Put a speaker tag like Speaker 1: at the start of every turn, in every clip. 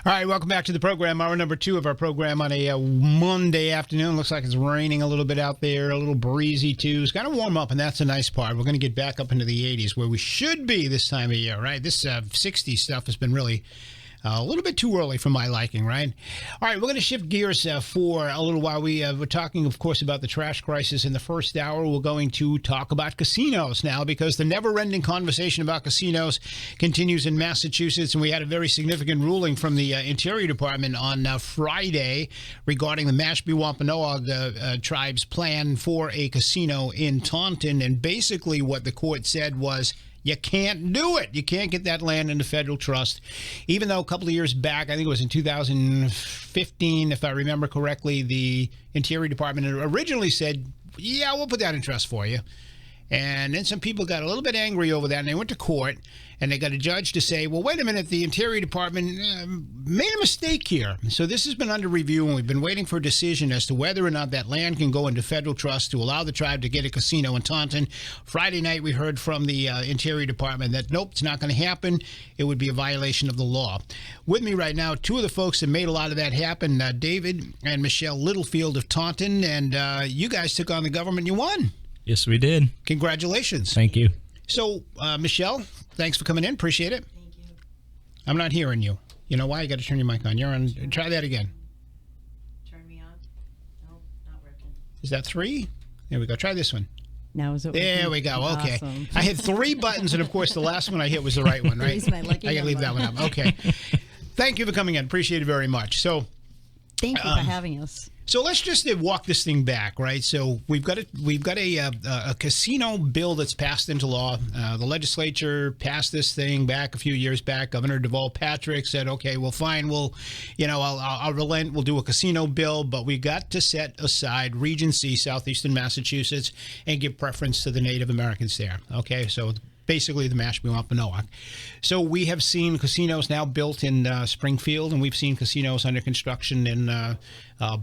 Speaker 1: All right, welcome back to the program. Hour number 2 of our program on a Monday afternoon. Looks like it's raining a little bit out there, a little breezy too. It's going to warm up, and that's the nice part. We're going to get back up into the 80s where we should be this time of year, right? This 60s stuff has been really a little bit too early for my liking, right? All right, we're going to shift gears for a little while. We're talking, of course, about the trash crisis. In the first hour, we're going to talk about casinos now because the never-ending conversation about casinos continues in Massachusetts, and we had a very significant ruling from the Interior Department on Friday regarding the Mashpee Wampanoag tribe's plan for a casino in Taunton, and basically what the court said was, you can't do it. You can't get that land into federal trust. Even though a couple of years back, I think it was in 2015, if I remember correctly, the Interior Department originally said, yeah, we'll put that in trust for you. And then some people got a little bit angry over that, and they went to court, and they got a judge to say, well, wait a minute, the Interior Department made a mistake here. So this has been under review, and we've been waiting for a decision as to whether or not that land can go into federal trust to allow the tribe to get a casino in Taunton. Friday night, we heard from the Interior Department that, nope, it's not going to happen. It would be a violation of the law. With me right now, two of the folks that made a lot of that happen, David and Michelle Littlefield of Taunton, and you guys took on the government. You won.
Speaker 2: Yes, we did.
Speaker 1: Congratulations.
Speaker 2: Thank you.
Speaker 1: So, Michelle, thanks for coming in. Appreciate it.
Speaker 3: Thank you.
Speaker 1: I'm not hearing you. You know why? You got to turn your mic on. You're on. Try that again.
Speaker 3: Turn me on. Nope, not working.
Speaker 1: Is that 3? There we go. Try this one.
Speaker 3: Now is it working?
Speaker 1: There we go. Okay.
Speaker 3: Awesome.
Speaker 1: I had 3 buttons, and of course, the last one I hit was the right one, right?
Speaker 3: Here's my lucky
Speaker 1: I got to leave that
Speaker 3: number.
Speaker 1: one up. Okay. Thank you for coming in. Appreciate it very much. So,
Speaker 3: Thank you for having us.
Speaker 1: So let's just walk this thing back, right? So we've got a casino bill that's passed into law. The legislature passed this thing back a few years back. Governor Deval Patrick said, "Okay, well, fine, I'll relent. We'll do a casino bill, but we got to set aside Regency, southeastern Massachusetts, and give preference to the Native Americans there." Okay, so basically the Mashpee Wampanoag. So we have seen casinos now built in Springfield, and we've seen casinos under construction in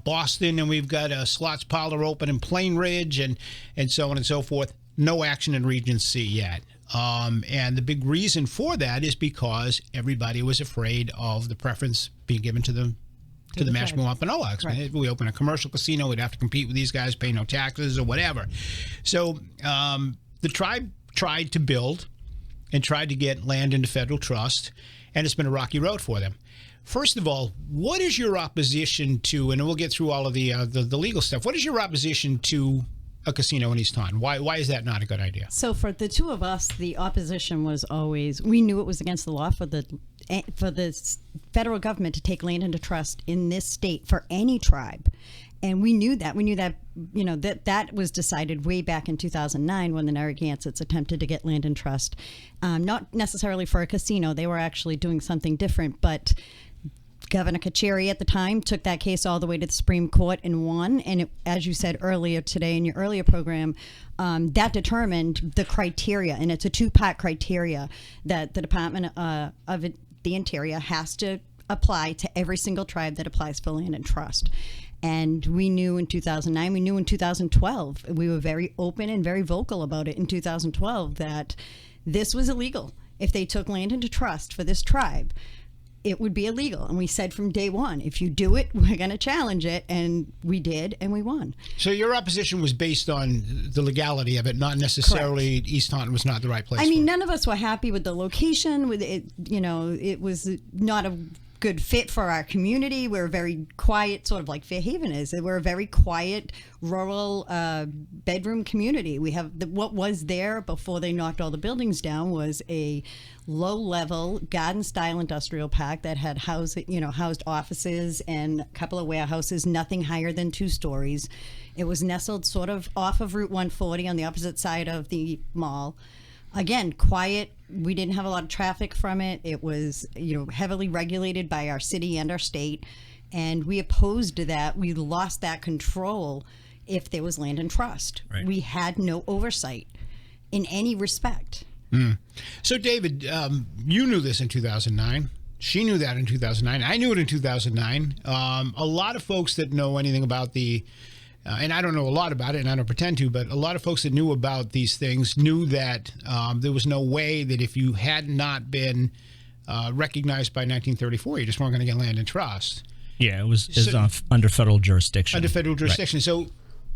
Speaker 1: Boston, and we've got a slots parlor open in Plain Ridge, and so on and so forth. No action in Regency yet. And the big reason for that is because everybody was afraid of the preference being given to the Mashpee Wampanoags.
Speaker 3: Right.
Speaker 1: If we open a commercial casino, we'd have to compete with these guys, pay no taxes or whatever. So the tribe tried to build and tried to get land into federal trust, and it's been a rocky road for them. First of all, what is your opposition to, and we'll get through all of the legal stuff, what is your opposition to a casino in East Taunton? Why is that not a good idea?
Speaker 3: So for the two of us, the opposition was always, we knew it was against the law for the federal government to take land into trust in this state for any tribe. And we knew that, that was decided way back in 2009 when the Narragansetts attempted to get land in trust. Not necessarily for a casino. They were actually doing something different, but Governor Carcieri at the time took that case all the way to the Supreme Court and won. And as you said earlier today in your earlier program, that determined the criteria, and it's a 2-part criteria that the Department of the Interior has to apply to every single tribe that applies for land in trust. And we knew in 2009, we knew in 2012, we were very open and very vocal about it in 2012 that this was illegal. If they took land into trust for this tribe, it would be illegal. And we said from day one, if you do it, we're going to challenge it. And we did, and we won.
Speaker 1: So your opposition was based on the legality of it, not necessarily Correct. East Taunton was not the right place
Speaker 3: I mean,
Speaker 1: for it.
Speaker 3: none of us were happy with the location. With it, it was not a good fit for our community. We're a very quiet, sort of like Fairhaven is. We're a very quiet, rural bedroom community. We have what was there before they knocked all the buildings down was a low-level garden-style industrial park that had housed offices and a couple of warehouses, nothing higher than 2 stories. It was nestled sort of off of Route 140 on the opposite side of the mall. Again, quiet. We didn't have a lot of traffic from it. It was, heavily regulated by our city and our state, and we opposed to that. We lost that control if there was land in trust.
Speaker 2: Right.
Speaker 3: We had no oversight in any respect.
Speaker 1: So, David, you knew this in 2009. She knew that in 2009. I knew it in 2009. A lot of folks that know anything about and I don't know a lot about it, and I don't pretend to, but a lot of folks that knew about these things knew that there was no way that if you had not been recognized by 1934. You just weren't going to get land in trust.
Speaker 2: Yeah, it was under federal jurisdiction.
Speaker 1: Under federal jurisdiction.
Speaker 2: Right.
Speaker 1: So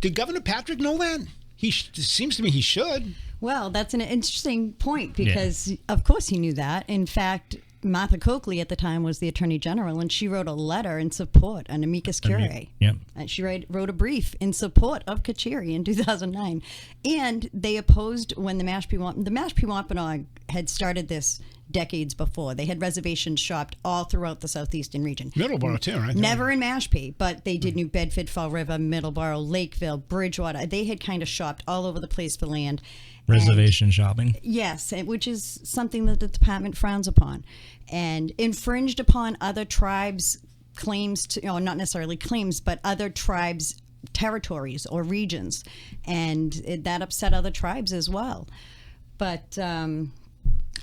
Speaker 1: did Governor Patrick know that? It seems to me he should.
Speaker 3: Well, that's an interesting point because, of course, he knew that. In fact, Martha Coakley at the time was the Attorney General, and she wrote a letter in support, an amicus curiae.
Speaker 2: Yeah.
Speaker 3: And she wrote a brief in support of Kachiri in 2009. And they opposed when the Mashpee Wampanoag had started this decades before. They had reservations shopped all throughout the southeastern region.
Speaker 1: Middleborough, too, right?
Speaker 3: Never in Mashpee, but they did New Bedford, Fall River, Middleborough, Lakeville, Bridgewater. They had kind of shopped all over the place for land.
Speaker 2: Reservation shopping.
Speaker 3: Yes, which is something that the department frowns upon and infringed upon other tribes' claims to, not necessarily claims, but other tribes' territories or regions. And that upset other tribes as well. But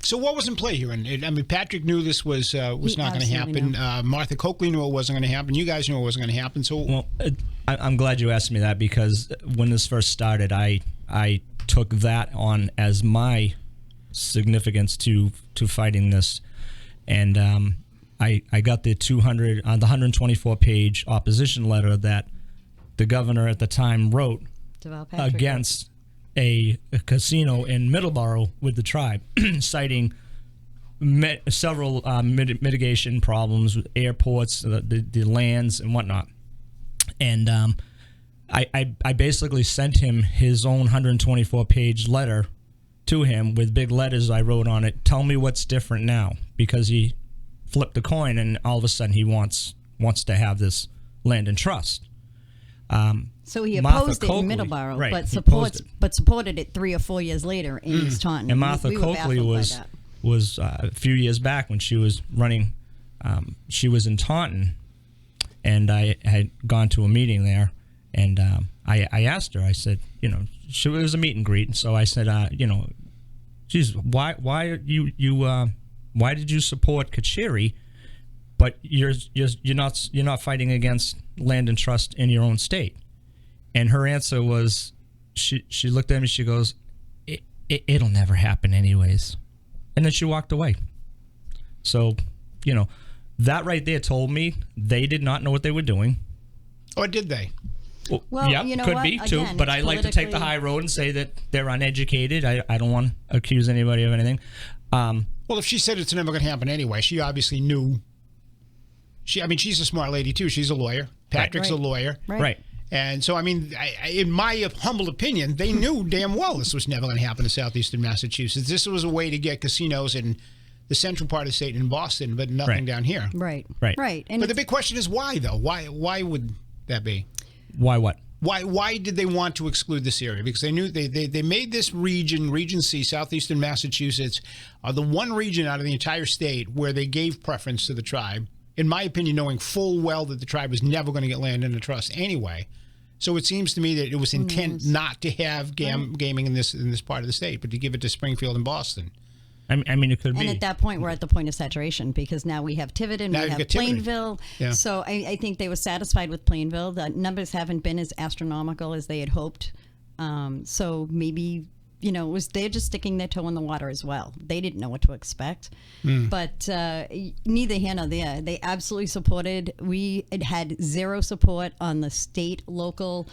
Speaker 1: so what was in play here? And I mean, Patrick knew this was not going to happen. Martha Coakley knew it wasn't going to happen. You guys knew it wasn't going to happen. So,
Speaker 2: well, I'm glad you asked me that because when this first started, I took that on as my significance to fighting this, and I got the 124-page opposition letter that the governor at the time wrote against a casino in Middleborough with the tribe, citing several mitigation problems with airports, the lands, and whatnot. And I basically sent him his own 124-page letter to him with big letters I wrote on it. Tell me what's different now, because he flipped a coin and all of a sudden he wants to have this land in trust.
Speaker 3: So he opposed it in Middleborough, right, but supported it 3 or 4 years later in East Taunton.
Speaker 2: And Martha Coakley was a few years back when she was running. She was in Taunton, and I had gone to a meeting there, and I asked her. I said, it was a meet and greet, so I said, geez, why are you why did you support Kachiri, but you're not fighting against land and trust in your own state? And her answer was, she looked at me, she goes, it'll never happen anyways. And then she walked away. So, that right there told me they did not know what they were doing.
Speaker 1: Or did they?
Speaker 3: Well,
Speaker 2: yeah, could be too.
Speaker 3: Again,
Speaker 2: but I like to take the high road and say that they're uneducated. I don't want to accuse anybody of anything.
Speaker 1: Well, if she said it's never going to happen anyway, she obviously knew. She's a smart lady too. She's a lawyer. Patrick's a lawyer.
Speaker 2: Right.
Speaker 1: And so, in my humble opinion, they knew damn well this was never going to happen in southeastern Massachusetts. This was a way to get casinos in the central part of the state in Boston, but nothing down here.
Speaker 3: Right.
Speaker 1: And but the big question is why, though? Why would that be?
Speaker 2: Why what?
Speaker 1: Why did they want to exclude this area? Because they knew they made this Region C, southeastern Massachusetts, the one region out of the entire state where they gave preference to the tribe. In my opinion, knowing full well that the tribe was never going to get land in a trust anyway. So it seems to me that it was intent not to have gaming in this part of the state, but to give it to Springfield and Boston.
Speaker 2: It could be.
Speaker 3: And at that point, we're at the point of saturation because now we have Tiverton, we have Plainville.
Speaker 1: Yeah.
Speaker 3: So I think they were satisfied with Plainville. The numbers haven't been as astronomical as they had hoped. So maybe, they're just sticking their toe in the water as well. They didn't know what to expect. But neither here nor there. They absolutely supported. We had zero support on the state, local.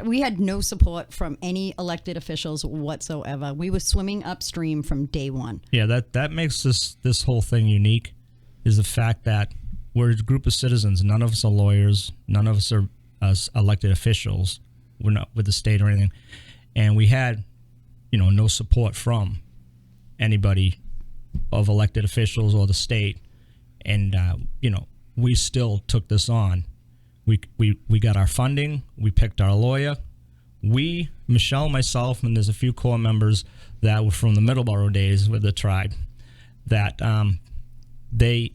Speaker 3: We had no support from any elected officials whatsoever. We were swimming upstream from day one.
Speaker 2: Yeah, that makes this whole thing unique, is the fact that we're a group of citizens. None of us are lawyers. None of us are elected officials. We're not with the state or anything. And we had, no support from anybody of elected officials or the state. And, we still took this on. We got our funding. We picked our lawyer. Michelle, myself, and there's a few core members that were from the Middleborough days with the tribe, that they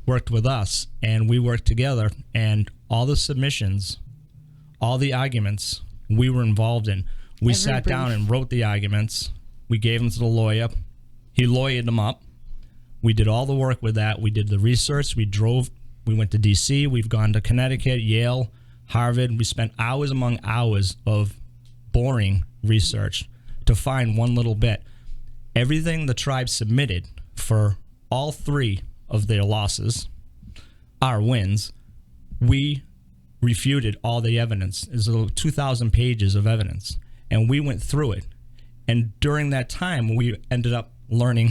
Speaker 2: worked with us, and we worked together. And all the submissions, all the arguments we were involved in. We sat down and wrote the arguments. We gave them to the lawyer. He lawyered them up. We did all the work with that. We did the research. We went to D.C. We've gone to Connecticut, Yale, Harvard. We spent hours among hours of boring research to find one little bit. Everything the tribe submitted for all 3 of their losses, our wins, we refuted all the evidence. There's 2,000 pages of evidence, and we went through it. And during that time, we ended up learning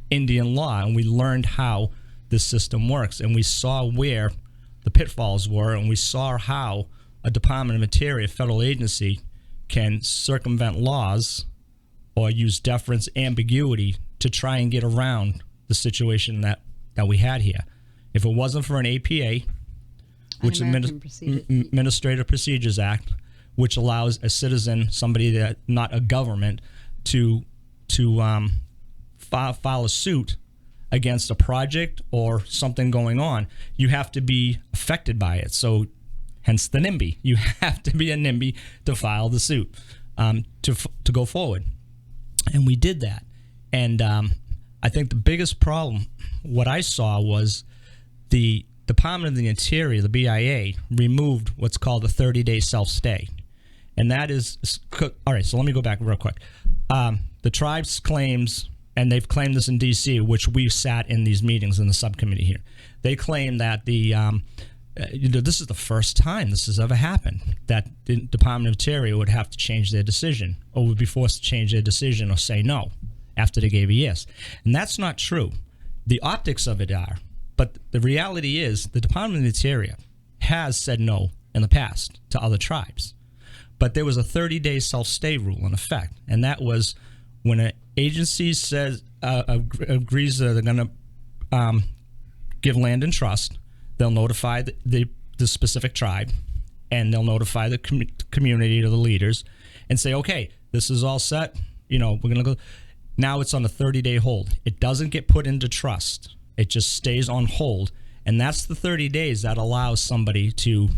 Speaker 2: Indian law, and we learned how this system works, and we saw where the pitfalls were, and we saw how a Department of Interior, federal agency, can circumvent laws or use deference ambiguity to try and get around the situation that we had here. If it wasn't for an APA, which Administrative Procedures Act, which allows a citizen, somebody that not a government, to file a suit against a project or something going on, you have to be affected by it. So hence the NIMBY. You have to be a NIMBY to file the suit, to go forward. And we did that. And I think the biggest problem, what I saw, was the Department of the Interior, the BIA, removed what's called a 30-day self-stay. And that is, all right, so let me go back real quick. The tribe's claims, and they've claimed this in D.C., which we sat in these meetings in the subcommittee here. They claim that this is the first time this has ever happened, that the Department of Interior would have to change their decision, or would be forced to change their decision or say no after they gave a yes. And that's not true. The optics of it are, but the reality is the Department of the Interior has said no in the past to other tribes. But there was a 30-day self-stay rule in effect, and that was when an agency says agrees that they're going to give land in trust, they'll notify the specific tribe, and they'll notify the community or the leaders, and say, okay, this is all set. We're going to go. Now it's on a 30-day hold. It doesn't get put into trust. It just stays on hold, and that's the 30 days that allows somebody to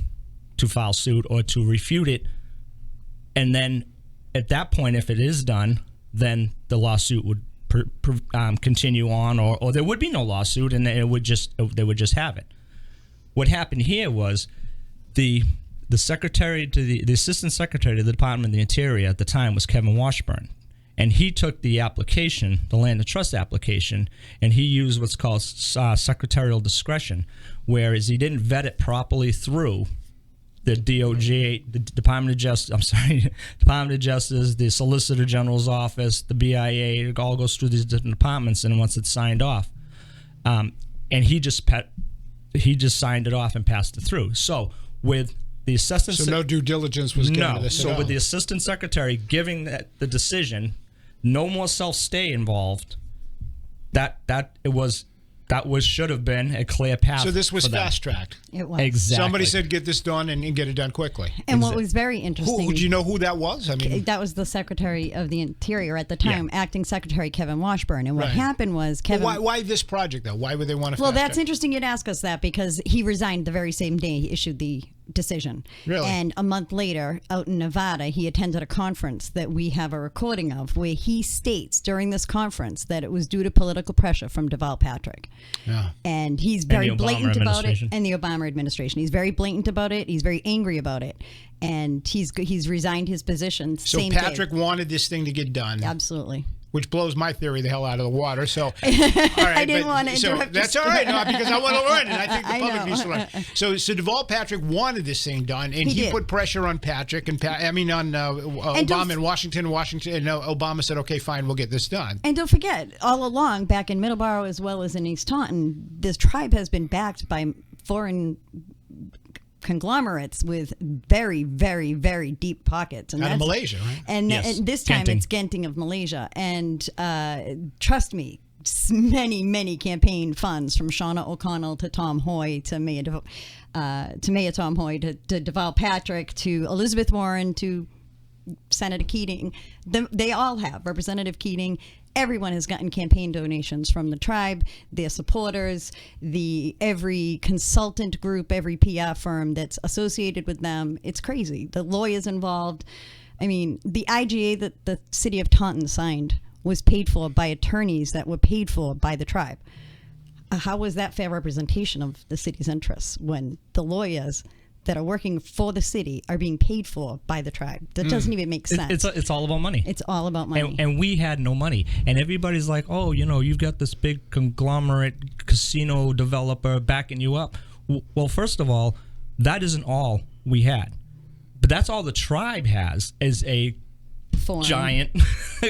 Speaker 2: file suit or to refute it. And then at that point, if it is done, then the lawsuit would continue on, or there would be no lawsuit, and they would just have it. What happened here was the secretary to the assistant secretary to the Department of the Interior at the time was Kevin Washburn, and he took the application, the land and trust application, and he used what's called secretarial discretion, whereas he didn't vet it properly through the DOJ, the Department of Justice, the Solicitor General's office, the BIA. It all goes through these different departments, and once it's signed off, and he just signed it off and passed it through. So with the assistant,
Speaker 1: so no due diligence was given to this.
Speaker 2: So with the assistant secretary giving the decision, no more self-stay involved. Should have been a clear path.
Speaker 1: So this was fast-tracked.
Speaker 3: It was.
Speaker 2: Exactly.
Speaker 1: Somebody said, get this done and get it done quickly.
Speaker 3: And what was very interesting...
Speaker 1: Do you know who that was? I mean,
Speaker 3: that was the Secretary of the Interior at the time, Acting Secretary Kevin Washburn. And what
Speaker 1: Right.
Speaker 3: happened was Kevin...
Speaker 1: Well, why this project, though? Why would they want to
Speaker 3: Well,
Speaker 1: fast-track?
Speaker 3: that's interesting you'd ask us that, because he resigned the very same day he issued the decision.
Speaker 1: Really?
Speaker 3: And a month later, out in Nevada, he attended a conference that we have a recording of, where he states during this conference that it was due to political pressure from Deval Patrick.
Speaker 1: Yeah.
Speaker 3: And he's very blatant about it.
Speaker 2: administration.
Speaker 3: And the Obama administration. He's very blatant about it. He's very angry about it. And he's resigned his position.
Speaker 1: So
Speaker 3: same
Speaker 1: Patrick
Speaker 3: day.
Speaker 1: wanted this thing to get done.
Speaker 3: Absolutely.
Speaker 1: Which blows my theory the hell out of the water. So, all right,
Speaker 3: I didn't want to interrupt you.
Speaker 1: that's all right, no, because I want to learn, and I think the
Speaker 3: I
Speaker 1: public
Speaker 3: know.
Speaker 1: needs to learn. So Deval Patrick wanted this thing done, and he
Speaker 3: did.
Speaker 1: put pressure on Patrick on Obama in Washington. And Obama said, "Okay, fine, we'll get this done."
Speaker 3: And don't forget, all along, back in Middleborough as well as in East Taunton, this tribe has been backed by foreign conglomerates with very, very, very deep pockets. And
Speaker 1: Out of
Speaker 3: that's-
Speaker 1: Malaysia, right?
Speaker 3: And,
Speaker 2: Yes.
Speaker 3: and this time
Speaker 2: Genting.
Speaker 3: it's Genting of Malaysia. And trust me, many campaign funds from Shauna O'Connell to Tom Hoy to Mayor Tom Hoy to Deval Patrick to Elizabeth Warren to Senator Keating. They all have. Representative Keating. Everyone has gotten campaign donations from the tribe, their supporters, every consultant group, every PR firm that's associated with them. It's crazy. The lawyers involved. I mean, the IGA that the city of Taunton signed was paid for by attorneys that were paid for by the tribe. How was that fair representation of the city's interests when the lawyers that are working for the city are being paid for by the tribe. That doesn't even make sense.
Speaker 2: It's all about money.
Speaker 3: It's all about money.
Speaker 2: And we had no money. And everybody's like, oh, you've got this big conglomerate casino developer backing you up. Well, first of all, that isn't all we had. But that's all the tribe has is a giant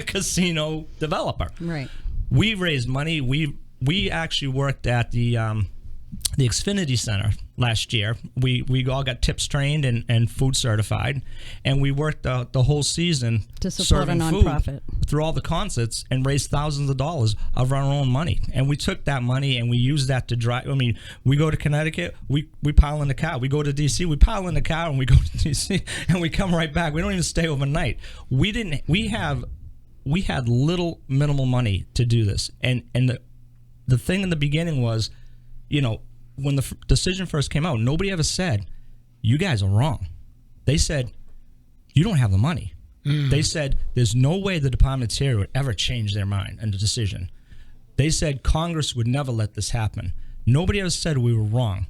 Speaker 2: casino developer.
Speaker 3: Right.
Speaker 2: We raised money. We actually worked at the Xfinity Center last year. We all got tips trained and food certified, and we worked the whole season
Speaker 3: to support a
Speaker 2: serving
Speaker 3: nonprofit
Speaker 2: food through all the concerts and raised thousands of dollars of our own money. And we took that money and we used that to drive. I mean, we go to Connecticut, we pile in the car. We go to DC, we pile in the car, and we go to DC, and we come right back. We don't even stay overnight. We had little minimal money to do this, and the thing in the beginning was, when the decision first came out, nobody ever said, you guys are wrong. They said, you don't have the money. They said, there's no way the Department of Interior would ever change their mind and the decision. They said Congress would never let this happen. Nobody ever said we were wrong.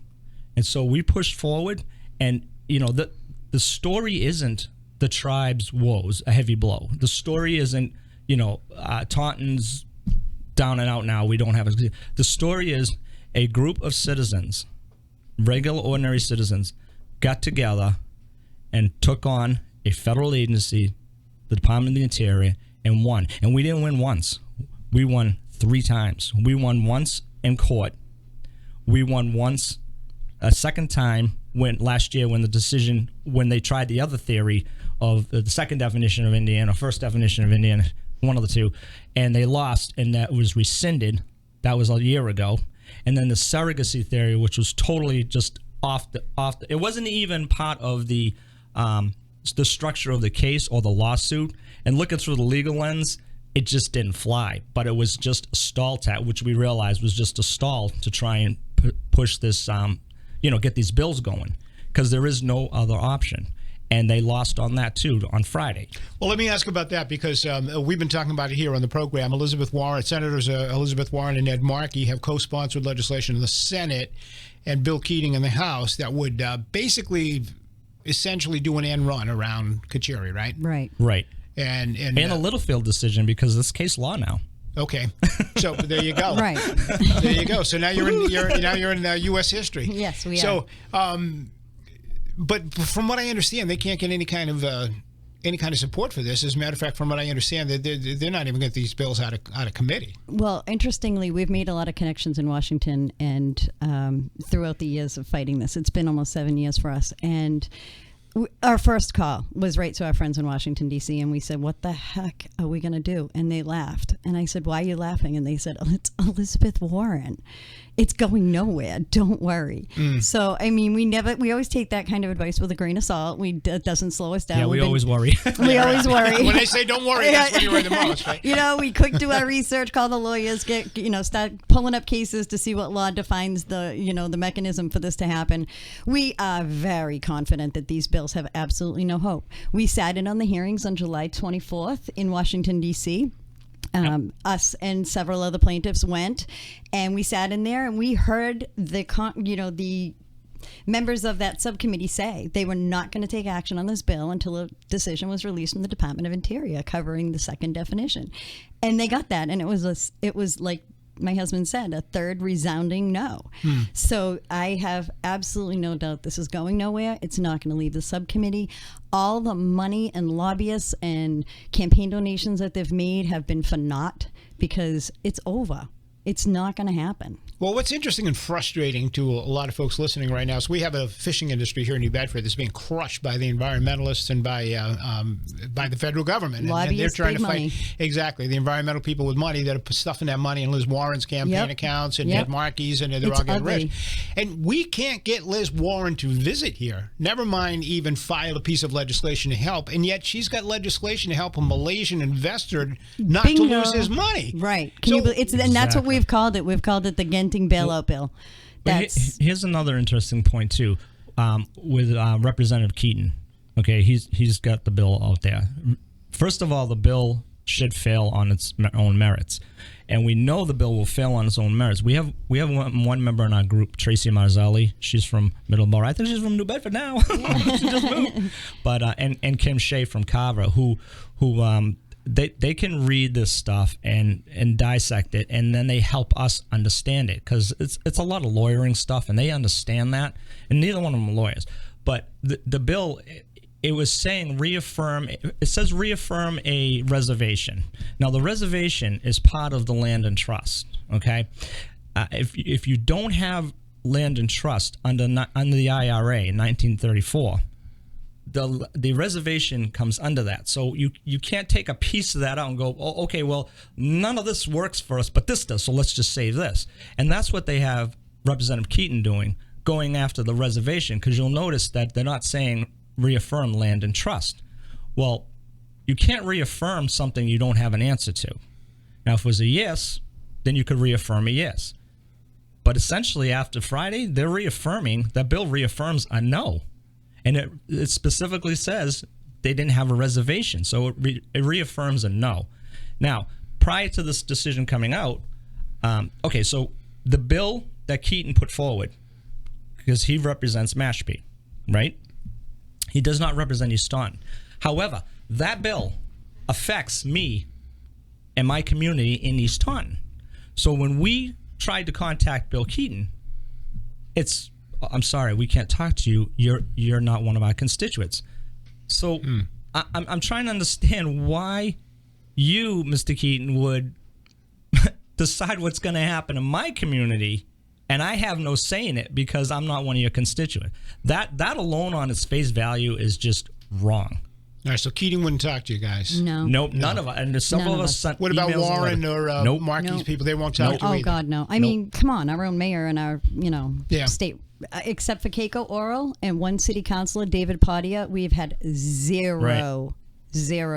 Speaker 2: And so we pushed forward, and, the story isn't the tribe's woes, a heavy blow. The story isn't, Taunton's down and out now, we don't have a... The story is a group of citizens, regular, ordinary citizens, got together and took on a federal agency, the Department of the Interior, and won. And we didn't win once. We won 3 times. We won once in court. We won once, a second time, last year when they tried the other theory of the second definition of Indiana, first definition of Indiana, one of the two, and they lost, and that was rescinded. That was a year ago. And then the surrogacy theory, which was totally just off the it wasn't even part of the structure of the case or the lawsuit. And looking through the legal lens, it just didn't fly. But it was just a stall tactic, which we realized was just a stall to try and push this, get these bills going, because there is no other option. And they lost on that, too, on Friday.
Speaker 1: Well, let me ask about that, because we've been talking about it here on the program. Senators Elizabeth Warren and Ed Markey have co-sponsored legislation in the Senate and Bill Keating in the House that would basically essentially do an end run around Kacheri, right?
Speaker 2: Right.
Speaker 1: And
Speaker 2: the Littlefield decision, because it's case law now.
Speaker 1: Okay, so there you go.
Speaker 3: Right.
Speaker 1: There you go. So now you're in U.S. history.
Speaker 3: Yes, we are.
Speaker 1: So, but from what I understand, they can't get any kind of support for this. As a matter of fact, from what I understand, they're not even getting these bills out of committee.
Speaker 3: Well, interestingly, we've made a lot of connections in Washington, and throughout the years of fighting this, it's been almost 7 years for us, and our first call was right to our friends in Washington, D.C., and we said, what the heck are we going to do? And they laughed. And I said, why are you laughing? And they said, oh, it's Elizabeth Warren. It's going nowhere. Don't worry. So, I mean, we always take that kind of advice with a grain of salt. It doesn't slow us down.
Speaker 2: Yeah, we always worry.
Speaker 3: We always worry.
Speaker 1: When they say don't worry, that's when you worry the most, right?
Speaker 3: We quick do our research, call the lawyers, start pulling up cases to see what law defines the mechanism for this to happen. We are very confident that these bills have absolutely no hope. We sat in on the hearings on July 24th in Washington, D.C. Us and several other plaintiffs went, and we sat in there and we heard the members of that subcommittee say they were not going to take action on this bill until a decision was released from the Department of Interior covering the second definition. And they got that, and it was like my husband said, a third resounding no. So I have absolutely no doubt this is going nowhere. It's not going to leave the subcommittee. All the money and lobbyists and campaign donations that they've made have been for naught, because it's over. It's not going to happen.
Speaker 1: Well, what's interesting and frustrating to a lot of folks listening right now is we have a fishing industry here in New Bedford that's being crushed by the environmentalists and by the federal government.
Speaker 3: Lobbyists,
Speaker 1: and they're trying to
Speaker 3: money.
Speaker 1: fight exactly the environmental people with money that are stuffing that money in Liz Warren's campaign accounts and Ed Markey's, and they're all getting rich. And we can't get Liz Warren to visit here. Never mind even file a piece of legislation to help. And yet she's got legislation to help a Malaysian investor not to lose his money.
Speaker 3: Right. And that's what we've called it. We've called it the Genting bailout bill.
Speaker 2: Here's another interesting point too, with Representative Keaton. Okay, he's got the bill out there. First of all, the bill should fail on its own merits, and we know the bill will fail on its own merits. We have one member in our group, Tracy Marzelli. She's from Middleborough. I think she's from New Bedford now. She just moved. But and Kim Shea from Carver, who they can read this stuff and dissect it, and then they help us understand it, because it's a lot of lawyering stuff, and they understand that, and neither one of them are lawyers. But the bill, it was saying it says reaffirm a reservation. Now, the reservation is part of the land and trust, okay? If you don't have land and trust under the IRA in 1934, the reservation comes under that. So you can't take a piece of that out and go, oh, okay, well, none of this works for us, but this does, so let's just save this. And that's what they have Representative Keaton doing, going after the reservation, because you'll notice that they're not saying reaffirm land and trust. Well, you can't reaffirm something you don't have an answer to. Now, if it was a yes, then you could reaffirm a yes. But essentially, after Friday, they're reaffirming, that bill reaffirms a no. And it specifically says they didn't have a reservation, so it reaffirms a no. Now, prior to this decision coming out, okay, so the bill that Keaton put forward, because he represents Mashpee, right? He does not represent East Taunton. However, that bill affects me and my community in East Taunton. So when we tried to contact Bill Keaton, I'm sorry, we can't talk to you. You're not one of our constituents. So I'm trying to understand why you, Mr. Keaton, would decide what's going to happen in my community, and I have no say in it because I'm not one of your constituents. That alone on its face value is just wrong.
Speaker 1: All right, so Keating wouldn't talk to you guys.
Speaker 3: No.
Speaker 2: Nope, none of us. And there's several of us sent
Speaker 1: What about
Speaker 2: emails
Speaker 1: Warren or
Speaker 2: nope.
Speaker 1: Markey's
Speaker 3: Nope.
Speaker 1: people? They won't talk to you
Speaker 3: Oh,
Speaker 1: either.
Speaker 3: God, no. I mean, come on, our own mayor and our,
Speaker 1: Yeah.
Speaker 3: state, except for Keiko Oral and one city councilor, David Padia, we've had zero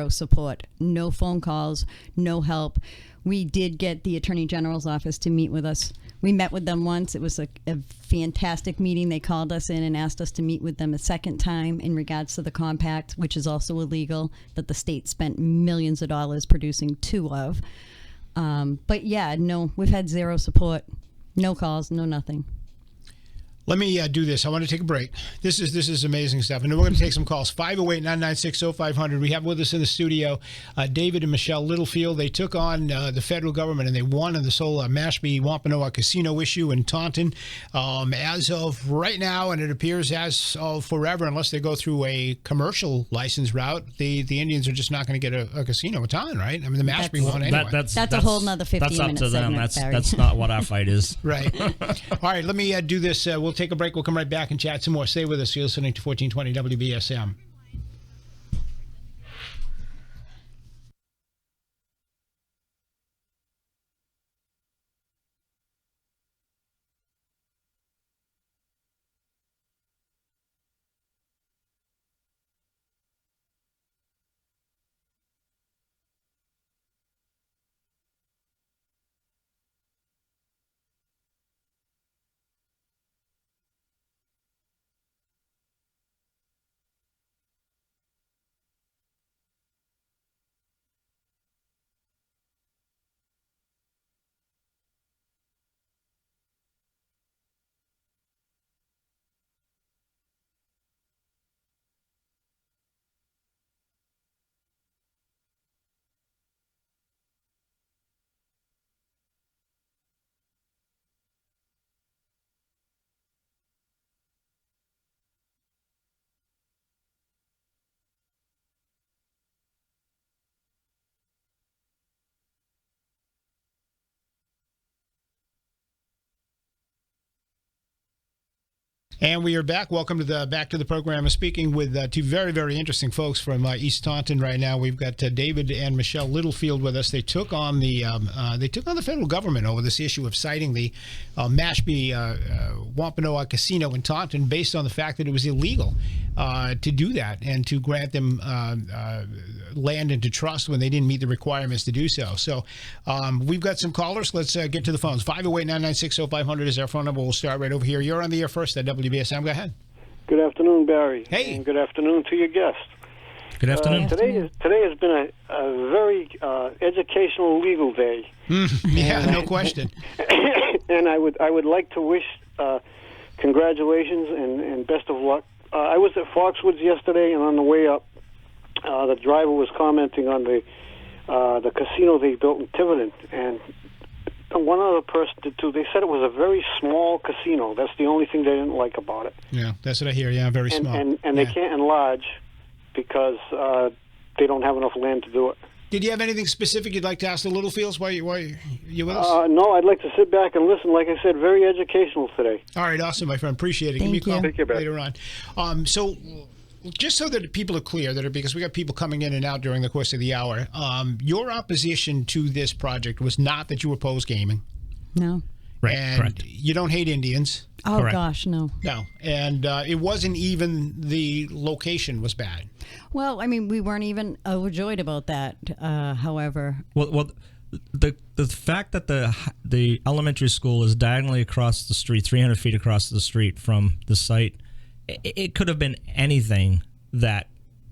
Speaker 3: support. No phone calls, no help. We did get the Attorney General's office to meet with us. We met with them once. It was a fantastic meeting. They called us in and asked us to meet with them a second time in regards to the compact, which is also illegal, that the state spent millions of dollars producing two of. But yeah, no, we've had zero support. No calls, no nothing.
Speaker 1: Let me do this. I want to take a break. This is amazing stuff. And then we're going to take some calls. 508-996-0500. We have with us in the studio David and Michelle Littlefield. They took on the federal government, and they won in this whole Mashpee Wampanoag casino issue in Taunton. As of right now, and it appears as of forever, unless they go through a commercial license route, the Indians are just not going to get a casino in Taunton, right? I mean, the Mashpee won anyway.
Speaker 3: That's a whole nother 15
Speaker 2: That's up
Speaker 3: minute
Speaker 2: to them.
Speaker 3: segment, Barry.
Speaker 2: That's not what our fight is.
Speaker 1: Right. All right, let me do this. We'll take a break. We'll come right back and chat some more. Stay with us. You're listening to 1420 WBSM. And we are back. Welcome to back to the program. I'm speaking with two very, very interesting folks from East Taunton right now. We've got David and Michelle Littlefield with us. They took on the federal government over this issue of citing the Mashpee Wampanoag Casino in Taunton based on the fact that it was illegal to do that and to grant them land into trust when they didn't meet the requirements to do so. So we've got some callers. Let's get to the phones. 508-996-0500 is our phone number. We'll start right over here. You're on the air first at WBSM. Go ahead.
Speaker 4: Good afternoon, Barry.
Speaker 1: Hey.
Speaker 4: And good afternoon to your guest.
Speaker 2: Good afternoon.
Speaker 4: Today has been a very educational legal day.
Speaker 1: Yeah, no question.
Speaker 4: And I would like to wish congratulations and best of luck. I was at Foxwoods yesterday, and on the way up, the driver was commenting on the casino they built in Tiverton, and one other person did too. They said it was a very small casino. That's the only thing they didn't like about it.
Speaker 1: Yeah, that's what I hear. Yeah, very small.
Speaker 4: And they can't enlarge because they don't have enough land to do it.
Speaker 1: Did you have anything specific you'd like to ask the Littlefields while you with us?
Speaker 4: No, I'd like to sit back and listen. Like I said, very educational today.
Speaker 1: All right, awesome, my friend. Appreciate it.
Speaker 3: Thank
Speaker 1: Give me a call
Speaker 4: Take care,
Speaker 1: later on. So, just so that people are clear, because we got people coming in and out during the course of the hour, your opposition to this project was not that you oppose gaming.
Speaker 3: No.
Speaker 2: Right,
Speaker 1: And
Speaker 2: correct.
Speaker 1: you don't hate Indians.
Speaker 3: Oh,
Speaker 2: Correct.
Speaker 3: gosh, no.
Speaker 1: No. And it wasn't even the location was bad.
Speaker 3: Well, I mean, we weren't even overjoyed about that, however.
Speaker 2: Well, the fact that the elementary school is diagonally across the street, 300 feet across the street from the site, it could have been anything that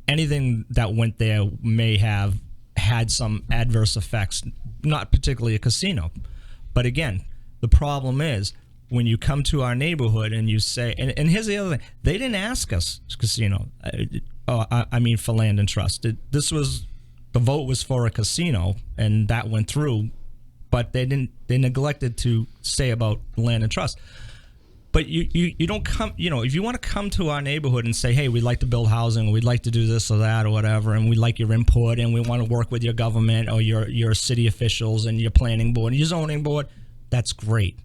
Speaker 2: went there may have had some adverse effects, not particularly a casino. But again, the problem is when you come to our neighborhood and you say, and here's the other thing, they didn't ask us casino. For land and trust. The vote was for a casino, and that went through, but they neglected to say about land and trust. But you don't come, if you want to come to our neighborhood and say, hey, we'd like to build housing, or we'd like to do this or that or whatever, and we'd like your input, and we want to work with your government or your city officials and your planning board and your zoning board, that's great.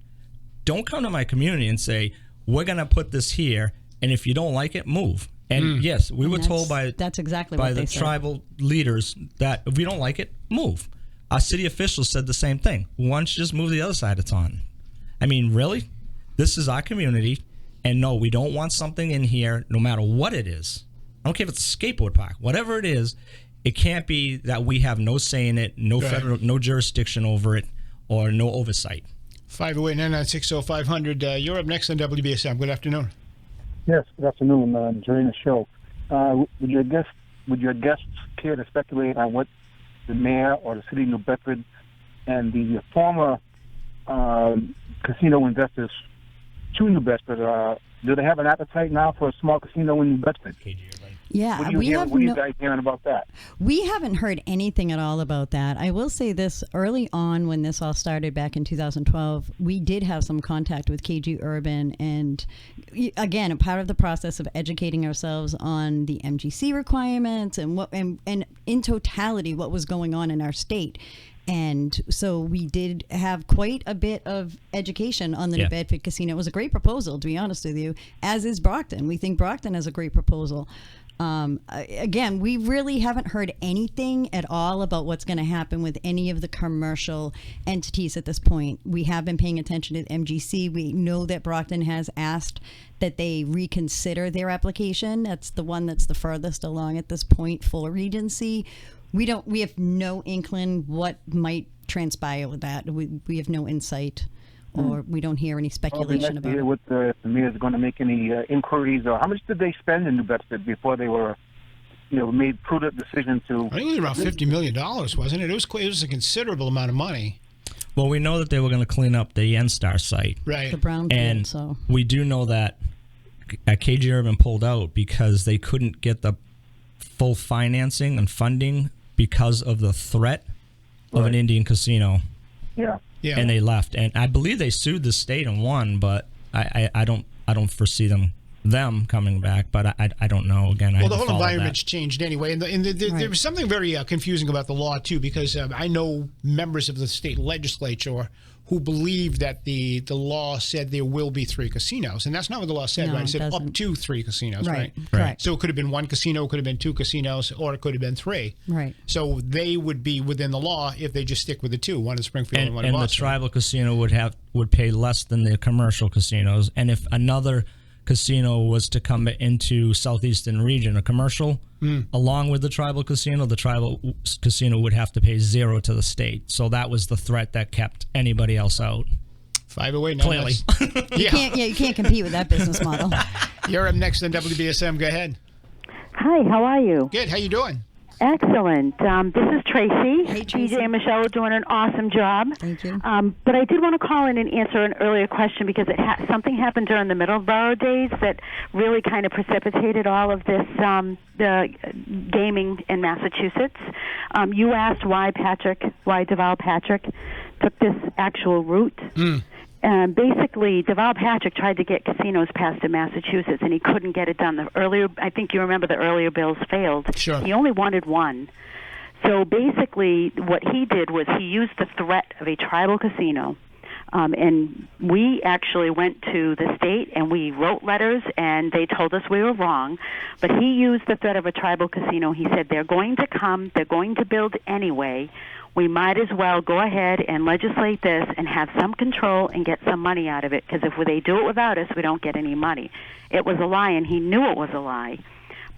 Speaker 2: Don't come to my community and say, we're going to put this here, and if you don't like it, move. And yes, we were told
Speaker 3: that's exactly
Speaker 2: by
Speaker 3: what
Speaker 2: the
Speaker 3: they said.
Speaker 2: tribal leaders that if we don't like it, move. Our city officials said the same thing. Why don't you just move to the other side of Taunton? I mean, really? This is our community, and no, we don't want something in here no matter what it is. I don't care if it's a skateboard park. Whatever it is, it can't be that we have no say in it, no federal, no jurisdiction over it, or no oversight.
Speaker 1: 508-996-0500. You're up next on WBSM. Good afternoon.
Speaker 5: Yes, good afternoon. Enjoying the show. Would your guests care to speculate on what the mayor or the city of New Bedford and the former casino investors to New Bedford, do they have an appetite now for a small casino in New Bedford?
Speaker 3: Yeah,
Speaker 5: What are you guys hearing about that?
Speaker 3: We haven't heard anything at all about that. I will say this, early on when this all started back in 2012, we did have some contact with KG Urban, and again, a part of the process of educating ourselves on the MGC requirements and what and in totality what was going on in our state. And so we did have quite a bit of education on the New Bedford Casino. It was a great proposal, to be honest with you, as is Brockton. We think Brockton has a great proposal. Again, we really haven't heard anything at all about what's going to happen with any of the commercial entities at this point. We have been paying attention to the MGC. We know that Brockton has asked that they reconsider their application. That's the one that's the furthest along at this point, full Regency. We have no inkling what might transpire with that. We have no insight, or we don't hear any speculation about it.
Speaker 5: If the mayor is going to make any inquiries, or how much did they spend in New Bedford before they were, made prudent decision to?
Speaker 1: I think it was around $50 million, wasn't it? It was a considerable amount of money.
Speaker 2: Well, we know that they were going to clean up the N-Star site.
Speaker 1: Right.
Speaker 3: The brownfield,
Speaker 2: And
Speaker 3: so
Speaker 2: we do know that KG Urban pulled out because they couldn't get the full financing and funding because of the threat of an Indian casino.
Speaker 5: Yeah.
Speaker 1: Yeah.
Speaker 2: And they left. And I believe they sued the state and won, but I don't foresee them coming back, but I don't know. Again,
Speaker 1: well, the whole environment's changed anyway, and there was something very confusing about the law too, because I know members of the state legislature who believe that the law said there will be 3 casinos, and that's not what the law said,
Speaker 3: No,
Speaker 1: right? It said
Speaker 3: it
Speaker 1: up
Speaker 3: doesn't.
Speaker 1: to 3 casinos, right?
Speaker 3: Correct.
Speaker 1: So it could have been 1 casino, it could have been 2 casinos, or it could have been 3.
Speaker 3: Right.
Speaker 1: So they would be within the law if they just stick with the 2, one in Springfield and one in
Speaker 2: And the
Speaker 1: Boston.
Speaker 2: tribal casino would pay less than the commercial casinos, and if another casino was to come into southeastern region, a commercial, along with the tribal casino would have to pay 0 to the state. So that was the threat that kept anybody else out.
Speaker 1: 508
Speaker 2: Clearly.
Speaker 3: You can't compete with that business model.
Speaker 1: You're up next on WBSM. Go ahead.
Speaker 6: Hi, how are you?
Speaker 1: Good. How you doing?
Speaker 6: Excellent. This is Tracy.
Speaker 3: Hey, Tracy.
Speaker 6: DJ and Michelle are doing an awesome job.
Speaker 3: Thank you.
Speaker 6: But I did want to call in and answer an earlier question because something happened during the Middleborough days that really kind of precipitated all of this the gaming in Massachusetts. You asked why Deval Patrick took this actual route. Basically, Deval Patrick tried to get casinos passed in Massachusetts, and he couldn't get it done. I think you remember the earlier bills failed.
Speaker 1: Sure.
Speaker 6: He only wanted one. So basically, what he did was he used the threat of a tribal casino. And we actually went to the state and we wrote letters, and they told us we were wrong. But he used the threat of a tribal casino. He said, they're going to come, they're going to build anyway. We might as well go ahead and legislate this and have some control and get some money out of it, because if they do it without us, we don't get any money. It was a lie, and he knew it was a lie.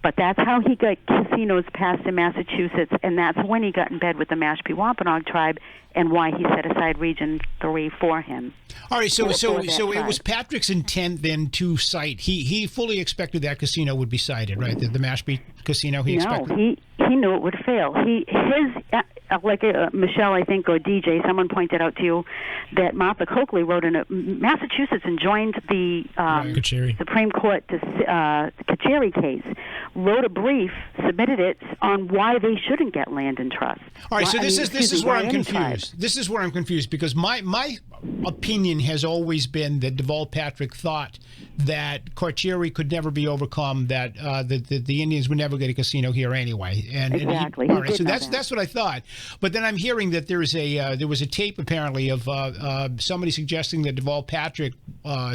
Speaker 6: But that's how he got casinos passed in Massachusetts, and that's when he got in bed with the Mashpee Wampanoag tribe, and why he set aside Region 3 for him.
Speaker 1: All right, so it was Patrick's intent then to cite. He fully expected that casino would be cited, right? The Mashpee casino. He
Speaker 6: knew it would fail. Michelle, I think, or DJ, someone pointed out to you that Martha Coakley wrote in Massachusetts and joined the Supreme Court Kacheri case, wrote a brief, submitted it on why they shouldn't get land in trust.
Speaker 1: All right, so this is where I'm confused. This is where I'm confused, because my opinion has always been that Deval Patrick thought that Kacheri could never be overcome, that the Indians would never get a casino here anyway.
Speaker 6: Exactly.
Speaker 1: All right, so that's what I thought. But then I'm hearing that there was a tape apparently of somebody suggesting that Deval Patrick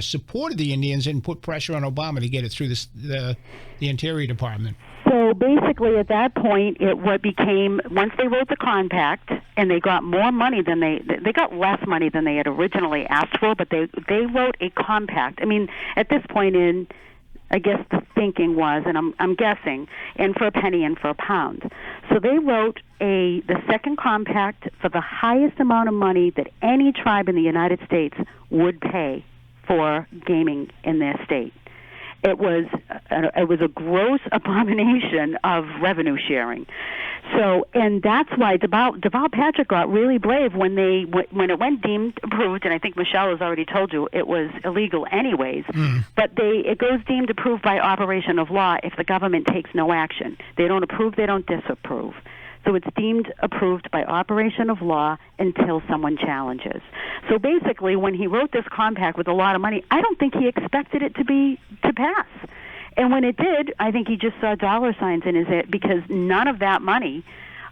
Speaker 1: supported the Indians and put pressure on Obama to get it through the Interior Department.
Speaker 6: So basically, at that point, what became, once they wrote the compact and they got more money than they got less money than they had originally asked for, but they wrote a compact. I mean, at this point I guess the thinking was, and I'm guessing, in for a penny, in for a pound. So they wrote the second compact for the highest amount of money that any tribe in the United States would pay for gaming in their state. It was a gross abomination of revenue sharing. So, and that's why Deval Patrick got really brave when it went deemed approved, and I think Michelle has already told you it was illegal anyways. But it goes deemed approved by operation of law if the government takes no action. They don't approve, they don't disapprove. So it's deemed approved by operation of law until someone challenges. So basically, when he wrote this compact with a lot of money, I don't think he expected it to pass. And when it did, I think he just saw dollar signs in his head, because none of that money,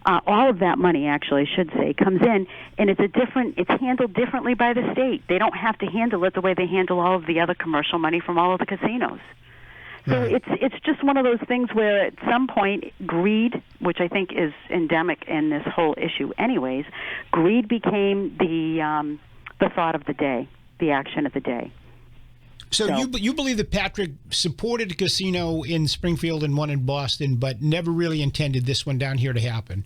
Speaker 6: all of that money, actually, I should say, comes in, and it's handled differently by the state. They don't have to handle it the way they handle all of the other commercial money from all of the casinos. So it's just one of those things where at some point greed, which I think is endemic in this whole issue anyways, greed became the thought of the day, the action of the day.
Speaker 1: So you believe that Patrick supported a casino in Springfield and one in Boston, but never really intended this one down here to happen?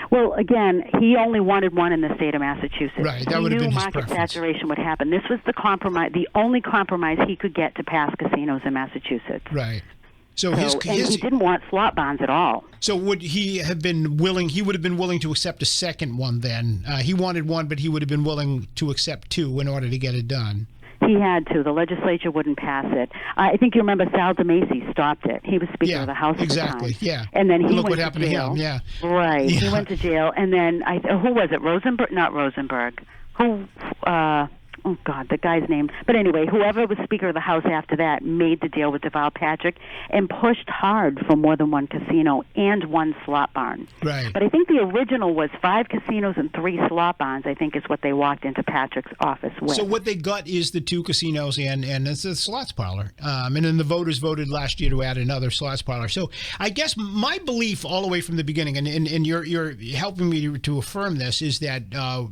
Speaker 6: Well, again, he only wanted one in the state of Massachusetts.
Speaker 1: Right, that would have been his
Speaker 6: market
Speaker 1: preference.
Speaker 6: saturation would happen. This was the only compromise he could get to pass casinos in Massachusetts.
Speaker 1: Right. So
Speaker 6: he didn't want slot bonds at all.
Speaker 1: So would he have been willing? He would have been willing to accept a second one then. He wanted one, but he would have been willing to accept two in order to get it done.
Speaker 6: He had to. The legislature wouldn't pass it. I think you remember Sal DeMacy stopped it. He was Speaker of the House at the time.
Speaker 1: Yeah.
Speaker 6: And then he
Speaker 1: look
Speaker 6: went
Speaker 1: what happened
Speaker 6: to jail.
Speaker 1: to him. Yeah.
Speaker 6: Right.
Speaker 1: Yeah.
Speaker 6: He went to jail, and then who was it? Rosenberg? Not Rosenberg. Who? Oh God, the guy's name. But anyway, whoever was Speaker of the House after that made the deal with Deval Patrick and pushed hard for more than one casino and one slot barn.
Speaker 1: Right.
Speaker 6: But I think the original was 5 casinos and 3 slot barns, I think is what they walked into Patrick's office with.
Speaker 1: So what they got is the 2 casinos and it's a slots parlor. And then the voters voted last year to add another slots parlor. So I guess my belief all the way from the beginning, and you're helping me to affirm this, is that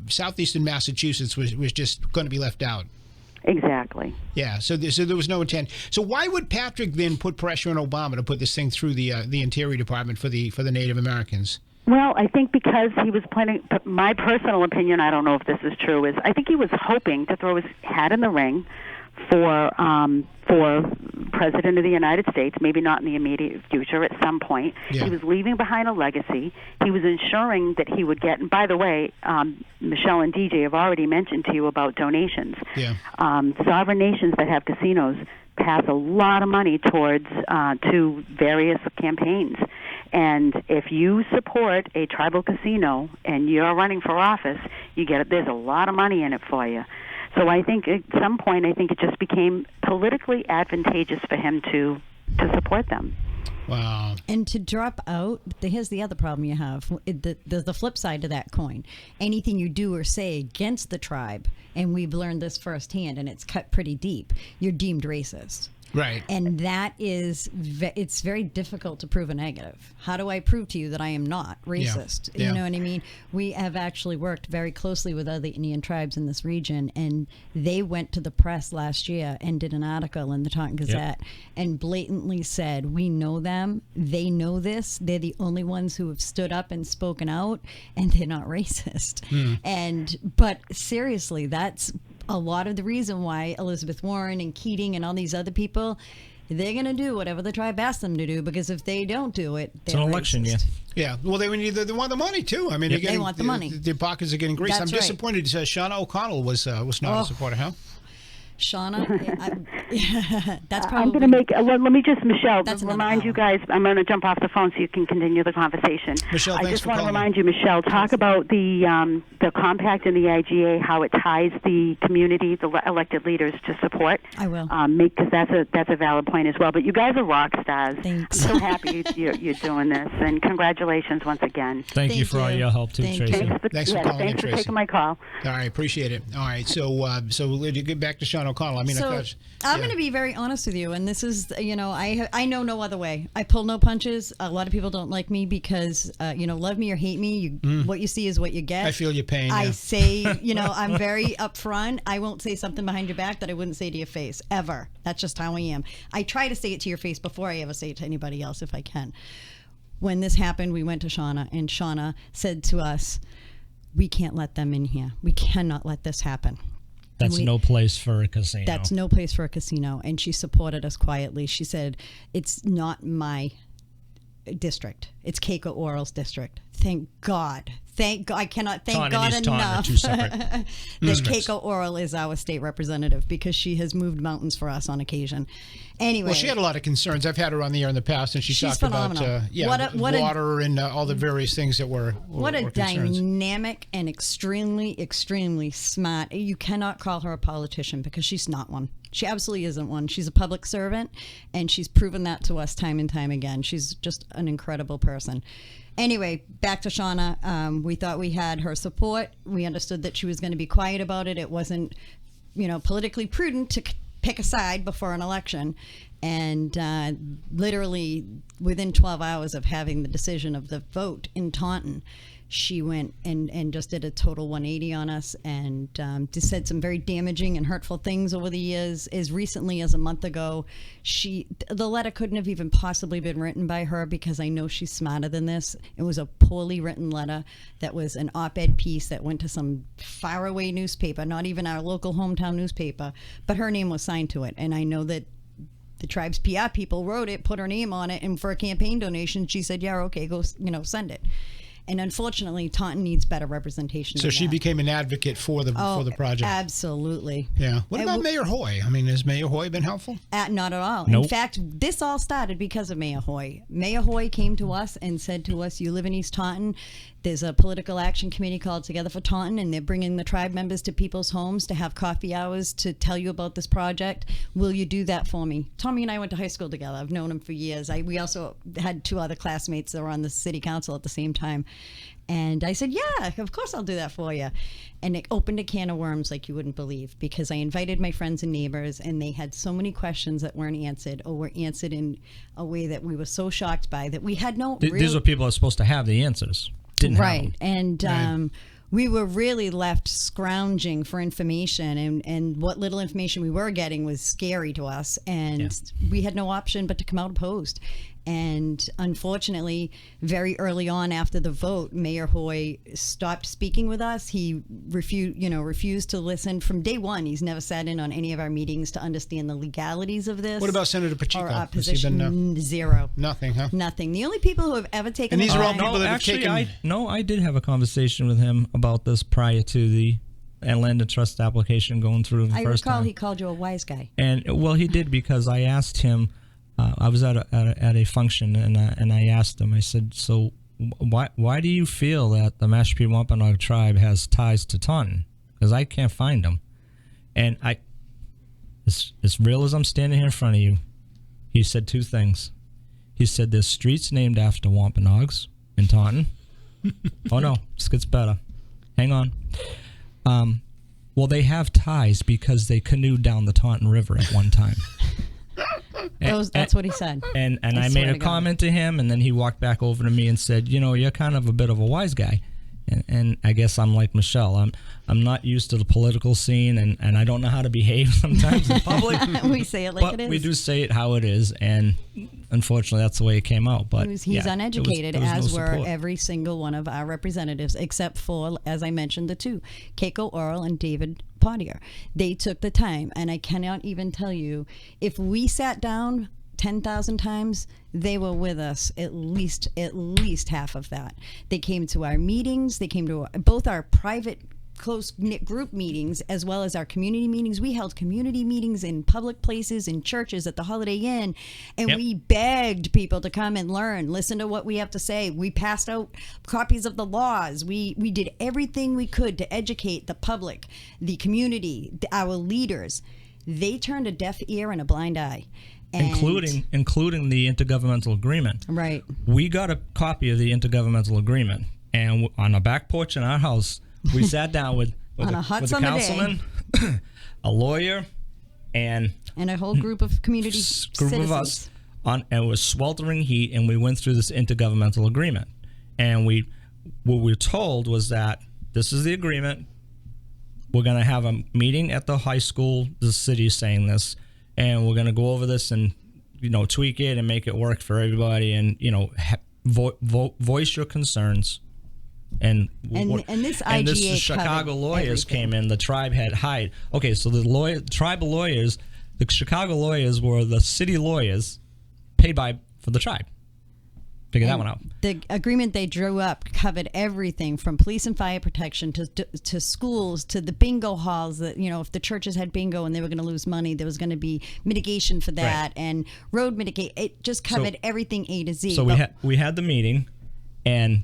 Speaker 1: southeastern Massachusetts was just going to be left out.
Speaker 6: Exactly.
Speaker 1: Yeah, so there was no intent. So why would Patrick then put pressure on Obama to put this thing through the Interior Department for the Native Americans?
Speaker 6: Well, I think because he was planning, my personal opinion, I don't know if this is true, is I think he was hoping to throw his hat in the ring for President of the United States, maybe not in the immediate future, at some point.
Speaker 1: Yeah.
Speaker 6: He was leaving behind a legacy. He was ensuring that he would get, and by the way, Michelle and DJ have already mentioned to you about donations.
Speaker 1: Yeah.
Speaker 6: Sovereign nations that have casinos pass a lot of money towards to various campaigns. And if you support a tribal casino and you're running for office, there's a lot of money in it for you. So I think at some point, I think it just became politically advantageous for him to support them.
Speaker 1: Wow.
Speaker 3: And to drop out, here's the other problem you have. The flip side to that coin. Anything you do or say against the tribe, and we've learned this firsthand, and it's cut pretty deep, you're deemed racist.
Speaker 1: Right.
Speaker 3: And that is, it's very difficult to prove a negative. How do I prove to you that I am not racist?
Speaker 1: Yeah.
Speaker 3: You know what I mean? We have actually worked very closely with other Indian tribes in this region, and they went to the press last year and did an article in the Taunton Gazette and blatantly said, we know them, they know this, they're the only ones who have stood up and spoken out, and they're not racist. But seriously, that's a lot of the reason why Elizabeth Warren and Keating and all these other people, they're going to do whatever the tribe asks them to do, because if they don't do it,
Speaker 2: It's an election,
Speaker 3: racist.
Speaker 1: Yeah. Well, they want the money too. I mean,
Speaker 3: They want the money.
Speaker 1: Their pockets are getting greased.
Speaker 3: That's
Speaker 1: I'm
Speaker 3: right.
Speaker 1: disappointed. Shauna O'Connell was not a supporter, huh?
Speaker 3: Shauna, that's probably.
Speaker 6: I'm going to make. Let me just, Michelle,
Speaker 3: That's
Speaker 6: remind
Speaker 3: another
Speaker 6: you guys. I'm going to jump off the phone so you can continue the conversation.
Speaker 1: Michelle,
Speaker 6: I
Speaker 1: thanks
Speaker 6: just
Speaker 1: for
Speaker 6: want to
Speaker 1: calling.
Speaker 6: remind you, Michelle, talk about the compact and the IGA, how it ties the community, the elected leaders to support.
Speaker 3: I will.
Speaker 6: Because that's a valid point as well. But you guys are rock stars.
Speaker 3: Thanks.
Speaker 6: I'm so happy you're doing this, and congratulations once again.
Speaker 2: Thank you for all your help too,
Speaker 3: Thank
Speaker 2: Tracy.
Speaker 3: you.
Speaker 1: Thanks for calling in,
Speaker 6: Thanks for
Speaker 1: Tracy.
Speaker 6: taking my call.
Speaker 1: All right, appreciate it. All right, so we'll get back to Shauna O'Connell. I mean,
Speaker 3: So
Speaker 1: I
Speaker 3: I'm going to be very honest with you, and this is, I know no other way. I pull no punches. A lot of people don't like me because, love me or hate me, what you see is what you get.
Speaker 1: I feel your pain.
Speaker 3: I
Speaker 1: yeah.
Speaker 3: say, I'm very upfront. I won't say something behind your back that I wouldn't say to your face, ever. That's just how I am. I try to say it to your face before I ever say it to anybody else if I can. When this happened, we went to Shauna, and Shauna said to us, we can't let them in here. We cannot let this happen.
Speaker 2: That's no place for a casino.
Speaker 3: That's no place for a casino. And she supported us quietly. She said, it's not my district. It's Keiko Oral's district. Thank God. Thank God. I cannot thank
Speaker 2: Taunton
Speaker 3: God
Speaker 2: and East Taunton are
Speaker 3: enough
Speaker 2: two separate
Speaker 3: that
Speaker 2: districts.
Speaker 3: Keiko Oral is our state representative, because she has moved mountains for us on occasion. Anyway.
Speaker 1: Well, she had a lot of concerns. I've had her on the air in the past, and she
Speaker 3: She's
Speaker 1: talked
Speaker 3: phenomenal.
Speaker 1: about water and all the various things that were
Speaker 3: what a
Speaker 1: concerns.
Speaker 3: dynamic and extremely, extremely smart. You cannot call her a politician, because she's not one. She absolutely isn't one. She's a public servant, and she's proven that to us time and time again. She's just an incredible person. Anyway, back to Shauna. We thought we had her support. We understood that she was going to be quiet about it. It wasn't, politically prudent to pick a side before an election. And literally within 12 hours of having the decision of the vote in Taunton, she went and just did a total 180 on us, and just said some very damaging and hurtful things over the years. As recently as a month ago, the letter couldn't have even possibly been written by her, because I know she's smarter than this. It was a poorly written letter that was an op-ed piece that went to some faraway newspaper, not even our local hometown newspaper, but her name was signed to it. And I know that the tribe's PR people wrote it, put her name on it, and for a campaign donation, she said, yeah, okay, go, send it. And unfortunately, Taunton needs better representation.
Speaker 1: So she became an advocate for the project.
Speaker 3: Absolutely.
Speaker 1: Yeah. What about Mayor Hoy? I mean, has Mayor Hoy been helpful?
Speaker 3: Not at all.
Speaker 2: Nope.
Speaker 3: In fact, this all started because of Mayor Hoy. Mayor Hoy came to us and said to us, you live in East Taunton. There's a political action committee called Together for Taunton, and they're bringing the tribe members to people's homes to have coffee hours to tell you about this project. Will you do that for me? Tommy and I went to high school together. I've known him for years. We also had two other classmates that were on the city council at the same time. And I said, yeah, of course I'll do that for you. And it opened a can of worms like you wouldn't believe, because I invited my friends and neighbors, and they had so many questions that weren't answered, or were answered in a way that we were so shocked by that we had no
Speaker 2: These are people that are supposed to have the answers. Didn't have them.
Speaker 3: And we were really left scrounging for information, and what little information we were getting was scary to us, and we had no option but to come out opposed. And unfortunately, very early on after the vote, Mayor Hoy stopped speaking with us. He refused to listen from day one. He's never sat in on any of our meetings to understand the legalities of this.
Speaker 1: What about Senator Pacheco?
Speaker 3: Or
Speaker 1: Has he
Speaker 3: opposition?
Speaker 1: been,
Speaker 3: Zero.
Speaker 1: Nothing, huh?
Speaker 3: Nothing. The only people who have ever taken
Speaker 1: And these
Speaker 3: the
Speaker 1: are all
Speaker 3: time-
Speaker 1: people that have
Speaker 2: actually,
Speaker 1: taken.
Speaker 2: I did have a conversation with him about this prior to the land and trust application going through the
Speaker 3: I
Speaker 2: first
Speaker 3: recall
Speaker 2: time.
Speaker 3: he called you a wise guy.
Speaker 2: And well, he did, because I asked him. I was at a function, and I asked him. I said, "So why do you feel that the Mashpee Wampanoag tribe has ties to Taunton? Because I can't find them." And as real as I'm standing here in front of you, he said two things. He said, "There's streets named after Wampanoags in Taunton." Oh no, this gets better. Hang on. Well, they have ties because they canoed down the Taunton River at one time.
Speaker 3: That's what he said.
Speaker 2: And
Speaker 3: I
Speaker 2: I
Speaker 3: swear
Speaker 2: made a
Speaker 3: to God.
Speaker 2: comment to him, and then he walked back over to me and said, "You're kind of a bit of a wise guy." And I guess I'm like Michelle. I'm not used to the political scene, and I don't know how to behave sometimes in public.
Speaker 3: We say it like
Speaker 2: But
Speaker 3: it is.
Speaker 2: we do say it how it is, and unfortunately, that's the way it came out. But
Speaker 3: He's
Speaker 2: yeah,
Speaker 3: uneducated,
Speaker 2: there was
Speaker 3: as
Speaker 2: no
Speaker 3: were
Speaker 2: support.
Speaker 3: every single one of our representatives, except for, as I mentioned, the two, Keiko Earl and David Pottier. They took the time, and I cannot even tell you, if we sat down 10,000 times, they were with us at least half of that. They came to our meetings. They came to both our private close-knit group meetings as well as our community meetings. We held community meetings in public places, in churches, at the Holiday Inn, and
Speaker 2: Yep.
Speaker 3: we begged people to come and learn, listen to what we have to say. We passed out copies of the laws. We did everything we could to educate the public, the community, our leaders. They turned a deaf ear and a blind eye. And-
Speaker 2: including the intergovernmental agreement.
Speaker 3: Right.
Speaker 2: We got a copy of the intergovernmental agreement, and on the back porch in our house, we sat down with
Speaker 3: On a hot summer day.
Speaker 2: councilman, a lawyer, and
Speaker 3: And a whole group of community
Speaker 2: group
Speaker 3: citizens.
Speaker 2: of us, and it was sweltering heat, and we went through this intergovernmental agreement. And what we were told was that this is the agreement. We're going to have a meeting at the high school. The city is saying this, and we're going to go over this and tweak it and make it work for everybody, and voice your concerns. And
Speaker 3: this
Speaker 2: and
Speaker 3: IGA
Speaker 2: the Chicago
Speaker 3: covered
Speaker 2: lawyers
Speaker 3: everything.
Speaker 2: came in. The tribe had hired. Okay, so the tribal lawyers, the Chicago lawyers were the city lawyers paid for the tribe. Figure that one out.
Speaker 3: The agreement they drew up covered everything from police and fire protection to schools to the bingo halls. That if the churches had bingo and they were going to lose money, there was going to be mitigation for that, and road mitigate. It just covered everything A to Z.
Speaker 2: So we had the meeting, and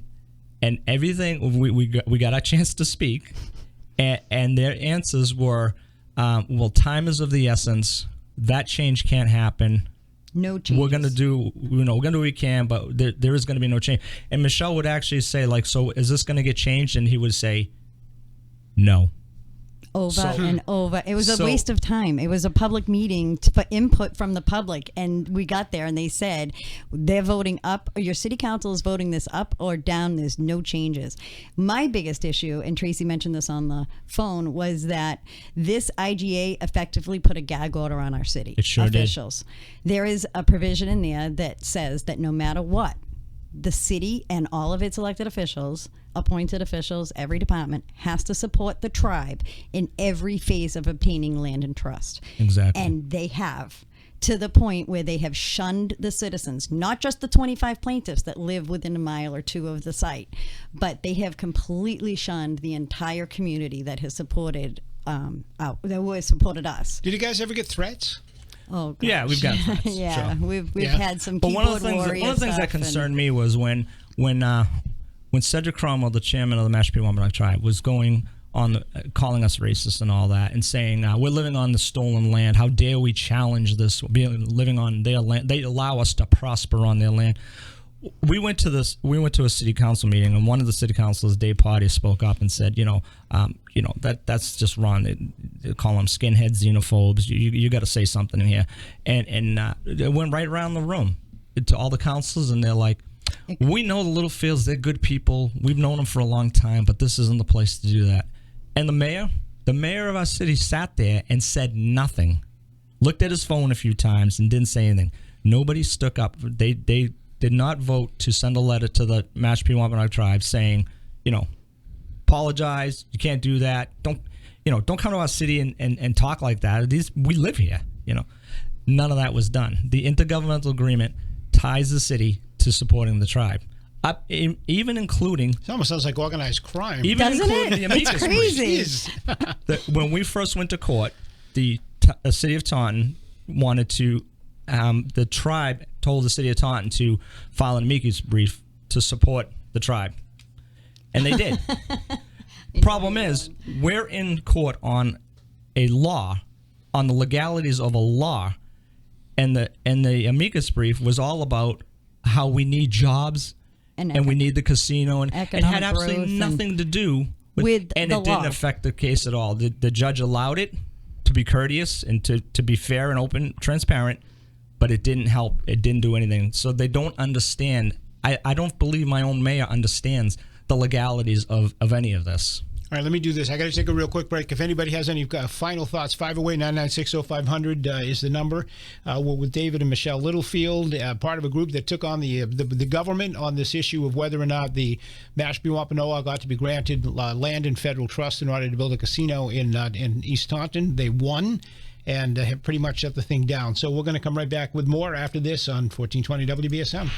Speaker 2: everything. We got our chance to speak, and their answers were, well, time is of the essence. That change can't happen.
Speaker 3: No changes.
Speaker 2: We're gonna do, we're gonna do what we can, but there is gonna be no change. And Michelle would actually say, like, so is this gonna get changed? And he would say, no.
Speaker 3: Over and over. It was a
Speaker 2: So-
Speaker 3: waste of time. It was a public meeting for input from the public, and we got there and they said they're voting up, or your city council is voting this up or down. There's no changes. My biggest issue, and Tracy mentioned this on the phone, was that this IGA effectively put a gag order on our city
Speaker 2: It sure did.
Speaker 3: officials. There is a provision in there that says that no matter what, the city and all of its elected officials, appointed officials, every department has to support the tribe in every phase of obtaining land and trust.
Speaker 2: Exactly.
Speaker 3: And they have, to the point where they have shunned the citizens, not just the 25 plaintiffs that live within a mile or two of the site, but they have completely shunned the entire community that has supported us.
Speaker 1: Did you guys ever get threats?
Speaker 3: Oh, gosh.
Speaker 2: Yeah, we've got threats,
Speaker 3: yeah,
Speaker 2: sure.
Speaker 3: we've
Speaker 1: Yeah.
Speaker 3: had some
Speaker 2: But
Speaker 3: keyboard
Speaker 2: one of the things
Speaker 3: warrior
Speaker 2: that
Speaker 3: stuff
Speaker 2: concerned me was when Cedric Cromwell, the chairman of the Mashpee Wampanoag tribe, was going on calling us racist and all that, and saying we're living on the stolen land. How dare we challenge this? Living on their land, they allow us to prosper on their land. We went to a city council meeting, and one of the city councilors, Dave Pottier, spoke up and said, that's just wrong. They call them skinheads, xenophobes. You got to say something in here, and it went right around the room to all the councilors, and they're like, we know the Littlefields, they're good people. We've known them for a long time, but this isn't the place to do that. And the mayor of our city sat there and said nothing. looked at his phone a few times and didn't say anything. Nobody stuck up. They did not vote to send a letter to the Mashpee Wampanoag tribe saying, apologize. You can't do that. Don't come to our city and talk like that. We live here. None of that was done. The intergovernmental agreement ties the city to supporting the tribe. Even including...
Speaker 1: It almost sounds like organized crime.
Speaker 2: Even
Speaker 3: Doesn't
Speaker 2: including
Speaker 3: it?
Speaker 2: the amicus
Speaker 3: It's
Speaker 2: brief.
Speaker 3: crazy.
Speaker 2: When we first went to court, the city of Taunton wanted to... the tribe told the city of Taunton to file an amicus brief to support the tribe. And they did. Problem is, we're in court on a law, on the legalities of a law, and the amicus brief was all about how we need jobs and we need the casino, and it had absolutely nothing to do with and
Speaker 3: the
Speaker 2: it didn't
Speaker 3: law.
Speaker 2: affect the case at all. The judge allowed it to be courteous and to be fair and open, transparent, but it didn't help. It didn't do anything. So they don't understand. I don't believe my own mayor understands the legalities of any of this.
Speaker 1: All right, let me do this. I got to take a real quick break. If anybody has any final thoughts, 508-996-0500 is the number. We're with David and Michelle Littlefield, part of a group that took on the government on this issue of whether or not the Mashpee Wampanoag ought to be granted land in federal trust in order to build a casino in East Taunton. They won and have pretty much shut the thing down. So we're going to come right back with more after this on 1420 WBSM.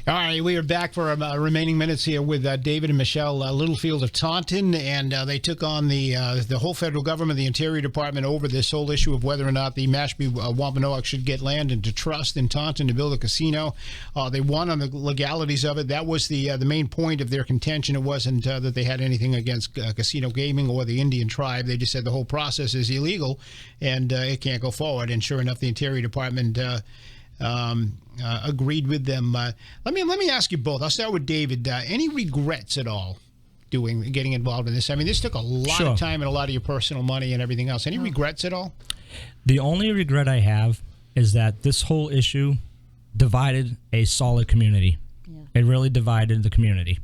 Speaker 1: All right, we are back for our remaining minutes here with David and Michelle Littlefield of Taunton, and they took on the whole federal government, the Interior Department, over this whole issue of whether or not the Mashpee Wampanoag should get land into trust in Taunton to build a casino. They won on the legalities of it. That was the main point of their contention. It wasn't that they had anything against casino gaming or the Indian tribe. They just said the whole process is illegal and it can't go forward. And sure enough, the Interior Department agreed with them. Let me ask you both. I'll start with David. Any regrets at all getting involved in this? I mean, this took a lot of time and a lot of your personal money and everything else. Any regrets at all?
Speaker 2: The only regret I have is that this whole issue divided a solid community. Yeah. It really divided the community.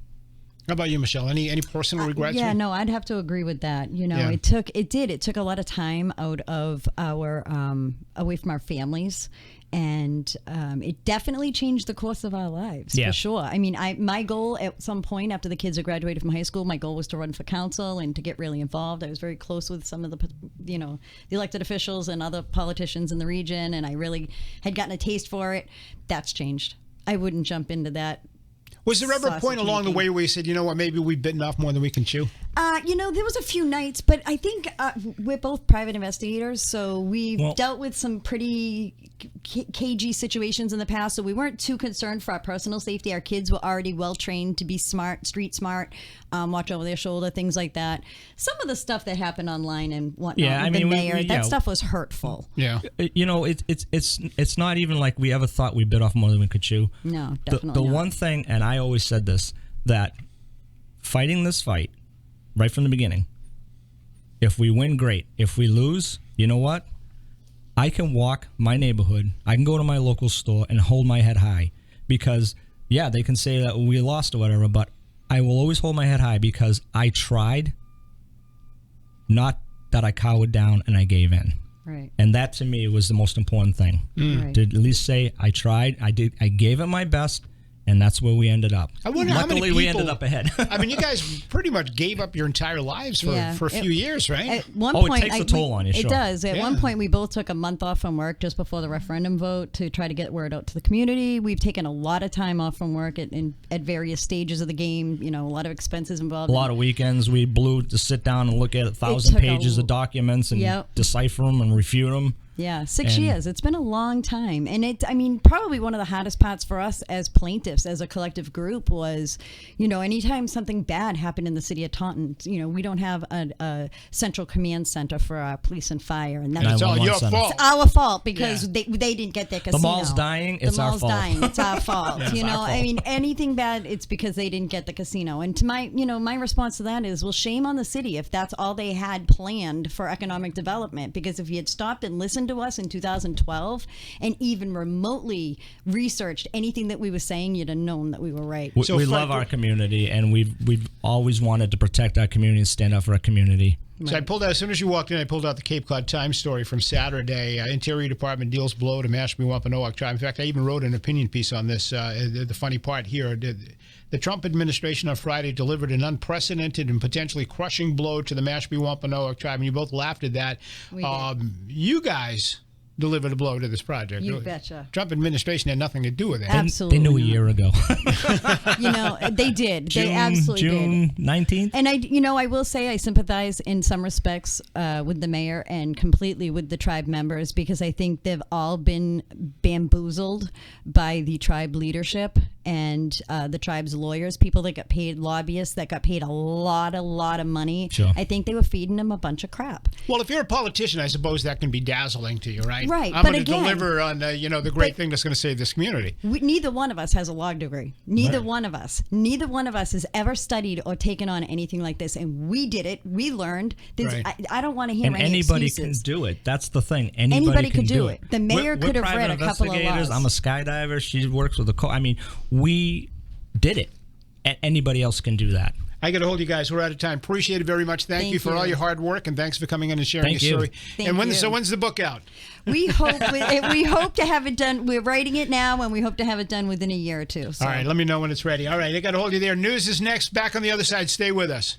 Speaker 1: How about you, Michelle? Any personal regrets?
Speaker 3: Yeah, no, I'd have to agree with that. It took a lot of time out of our away from our families, and it definitely changed the course of our lives for sure. I mean, my goal at some point after the kids had graduated from high school, my goal was to run for council and to get really involved. I was very close with some of the the elected officials and other politicians in the region, and I really had gotten a taste for it. That's changed. I wouldn't jump into that.
Speaker 1: Was there ever a point along the way where you said, you know what, maybe we've bitten off more than we can chew?
Speaker 3: There was a few nights, but I think we're both private investigators, so we've dealt with some pretty cagey situations in the past, so we weren't too concerned for our personal safety. Our kids were already well trained to be smart, street smart, watch over their shoulder, things like that. Some of the stuff that happened online and whatnot, the mayor, that stuff was hurtful.
Speaker 1: Yeah.
Speaker 2: It's not even like we ever thought we bit off more than we could chew.
Speaker 3: No, definitely
Speaker 2: The
Speaker 3: not.
Speaker 2: one thing, and I always said this, that fighting this fight right from the beginning, if we win, great. If we lose, you know what? I can walk my neighborhood. I can go to my local store and hold my head high because, they can say that we lost or whatever, but I will always hold my head high because I tried, not that I cowered down and I gave in.
Speaker 3: Right.
Speaker 2: And that to me was the most important thing.
Speaker 3: Right.
Speaker 2: To at least say I tried, I gave it my best. And that's where we ended up.
Speaker 1: I wonder how many
Speaker 2: Luckily,
Speaker 1: people,
Speaker 2: we ended up ahead.
Speaker 1: I mean, you guys pretty much gave up your entire lives for a few years, right?
Speaker 3: At one
Speaker 2: it
Speaker 3: point,
Speaker 2: takes a toll on you,
Speaker 3: It
Speaker 2: sure.
Speaker 3: does. At one point, we both took a month off from work just before the referendum vote to try to get word out to the community. We've taken a lot of time off from work at various stages of the game. A lot of expenses involved.
Speaker 2: A lot of weekends we blew to sit down and look at 1,000
Speaker 3: took
Speaker 2: pages of documents and decipher them and refute them.
Speaker 3: Yeah, 6 years. It's been a long time. And probably one of the hardest parts for us as plaintiffs, as a collective group was, anytime something bad happened in the city of Taunton, we don't have a central command center for our police and fire. And
Speaker 1: It's all your fault.
Speaker 3: It's our fault because they didn't get their casino.
Speaker 2: The mall's dying, it's our fault.
Speaker 3: The mall's dying, it's our fault.
Speaker 2: It's our fault.
Speaker 3: Anything bad, it's because they didn't get the casino. And to my response to that is, well, shame on the city if that's all they had planned for economic development. Because if you had stopped and listened to us in 2012 and even remotely researched anything that we were saying, you'd have known that we were right.
Speaker 2: We love our community, and we've always wanted to protect our community and stand up for our community.
Speaker 1: So I pulled out, as soon as you walked in, I pulled out the Cape Cod Times story from Saturday. Interior Department deals blow to Mashpee Wampanoag tribe. In fact, I even wrote an opinion piece on this. The funny part here, the Trump administration on Friday delivered an unprecedented and potentially crushing blow to the Mashpee Wampanoag tribe, and you both laughed at that.
Speaker 3: We did.
Speaker 1: You guys delivered a blow to this project.
Speaker 3: You betcha.
Speaker 1: Trump administration had nothing to do with it.
Speaker 3: Absolutely.
Speaker 2: They knew a year ago.
Speaker 3: They did. They absolutely
Speaker 2: June
Speaker 3: did.
Speaker 2: 19th.
Speaker 3: And I will say I sympathize in some respects with the mayor and completely with the tribe members because I think they've all been bamboozled by the tribe leadership and the tribe's lawyers, people that got paid, lobbyists that got paid a lot of money.
Speaker 2: Sure.
Speaker 3: I think they were feeding them a bunch of crap.
Speaker 1: Well, if you're a politician, I suppose that can be dazzling to you, right?
Speaker 3: Right,
Speaker 1: I'm
Speaker 3: but
Speaker 1: going to
Speaker 3: again,
Speaker 1: deliver on the great thing that's going to save this community.
Speaker 3: Neither one of us has a law degree. Neither one of us has ever studied or taken on anything like this, and we did it. We learned.
Speaker 1: Right.
Speaker 3: I don't want to hear
Speaker 2: And
Speaker 3: any
Speaker 2: anybody
Speaker 3: excuses.
Speaker 2: can do it. That's the thing. Anybody
Speaker 3: could
Speaker 2: can
Speaker 3: do it. The mayor could have read a couple of laws.
Speaker 2: I'm a skydiver. She works with the we did it. And anybody else can do that.
Speaker 1: I got to hold you guys. We're out of time. Appreciate it very much. Thank you for all your hard work, and thanks for coming in and sharing your story.
Speaker 3: Thank you.
Speaker 1: So when's the book out?
Speaker 3: We hope to have it done. We're writing it now, and we hope to have it done within a year or two. So.
Speaker 1: All right, let me know when it's ready. All right, I got to hold you there. News is next. Back on the other side. Stay with us.